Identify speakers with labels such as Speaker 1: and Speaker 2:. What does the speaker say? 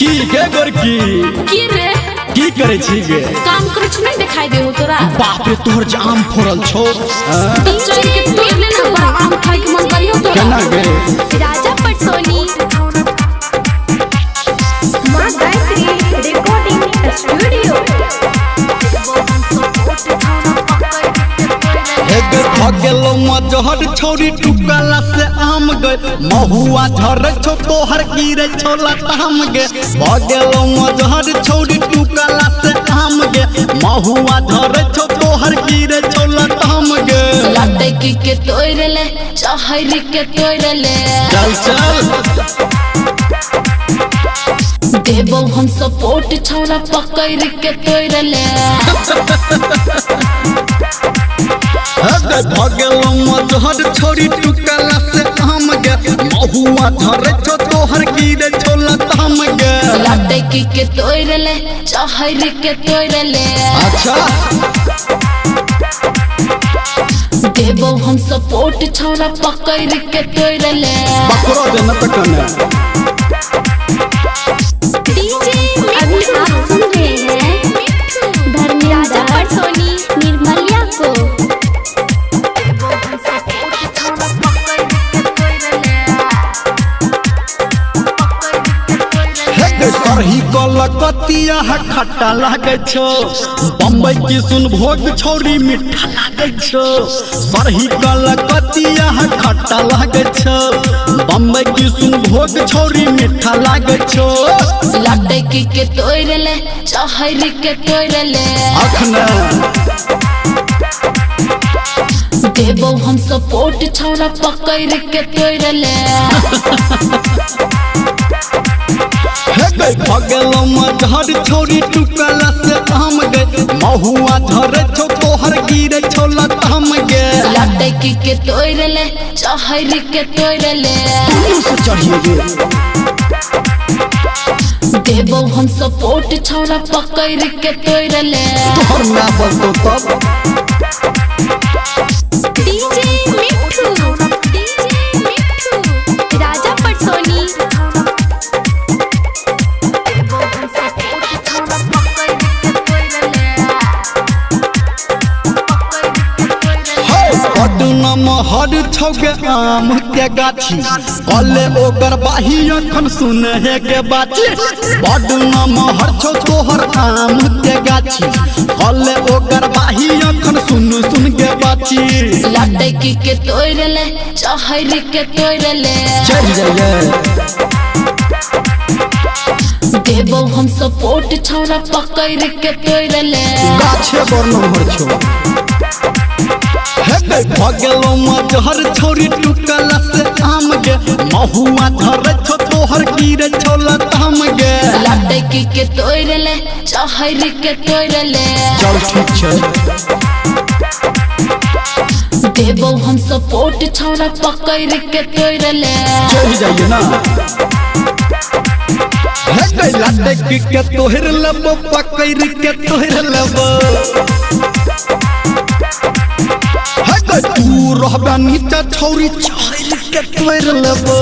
Speaker 1: की गे गोरकी
Speaker 2: की रे
Speaker 1: की करे छी गे
Speaker 2: काम कुछ नहीं दिखाई दे हो तोरा।
Speaker 1: बाप रे तोहर जे आम फोड़ल छौ
Speaker 2: तीन चोर के तोड़ ले ना बड़ा आम खाए के मन करियो तोरा।
Speaker 1: केना गे
Speaker 2: राजा पटसोनी
Speaker 3: मां गायत्री रिकॉर्डिंग स्टूडियो।
Speaker 1: गेलो मजहर छौरी टुकला से आम गे महुआ झर छौ तोहर गिरे छौ लताम गे गेलो मजहर छौरी टुकला से आम गे महुआ झर छौ तोहर गिरे छौ लताम गे
Speaker 2: लटकी के तोड़ ले चहरी के तोड़ ले
Speaker 1: चल चल
Speaker 2: देबो हम सपोर्ट छौरा पकड़ के तोड़ ले
Speaker 1: भगेलो मजहर छोरी टुकला से आम गे महुआ झर छौ तोहर गिरे छौ लताम गे
Speaker 2: लटकी के तोड़ ले चहरी के तोड़ ले
Speaker 1: अच्छा
Speaker 2: देबो हम सपोर्ट छौरा पकड़ के तोड़ ले
Speaker 1: पकड़ो दे न तकने
Speaker 3: डीजे अभी आप सुन रहे हैं धर्मेंद्र पटसोनी निर्मलिया को।
Speaker 1: सरही कलकतिया खट्टा लागे छो बम्बई की सुन भोग छौरी मीठा लागे छो सरही कलकतिया खट्टा लागे छो बम्बई की सुन भोग छौरी मीठा लागे छो
Speaker 2: लटकी के तोड़ ले चहरी के तोड़ ले
Speaker 1: अखने
Speaker 2: देबो हम सपोर्ट छौरा पकड़ के तोड़ ले
Speaker 1: भगेलो मजहर छौरी टुकला से आम गे महुआ झर छौ तोहर गिरे छौ लताम गे
Speaker 2: लटकी के तोड़ ले चहरी के तोड़ ले
Speaker 1: से चढ़िए गे
Speaker 2: देबो हम सपोर्ट छौरा पकड़ के तोड़ ले
Speaker 1: तोहर ना बतो तब
Speaker 3: डीजे मिठू राजा पटसोनी।
Speaker 1: महर छौगे आम के गाछी कले ओकर बाही अखन सुने हे के बाची बड महर छौ तोहर आम के गाछी कले ओकर बाही अखन सुन के बाची
Speaker 2: लटकी के तोड़ ले चहरी के तोड़ ले
Speaker 1: चल जाइए
Speaker 2: देबो हम सपोर्ट छौरा पकड़ के तोड़ ले
Speaker 1: गाछे बर नंबर छौ भगेलो मजहर छौरी टुकला से आम गे महुआ झर छौ तोहर गिरे छौ लताम गे
Speaker 2: लटकी के तोड़ ले चहरी के तोड़ ले
Speaker 1: चल ठीक छै
Speaker 2: देबो हम सपोर्ट छौरा पकड़ के तोड़ ले
Speaker 1: चल जाइए ना लटकी के तोहर लेबो पकड़ के तोहर लेबो तू रहबा नीचा छौरी चढ़ के तोड़ लेबो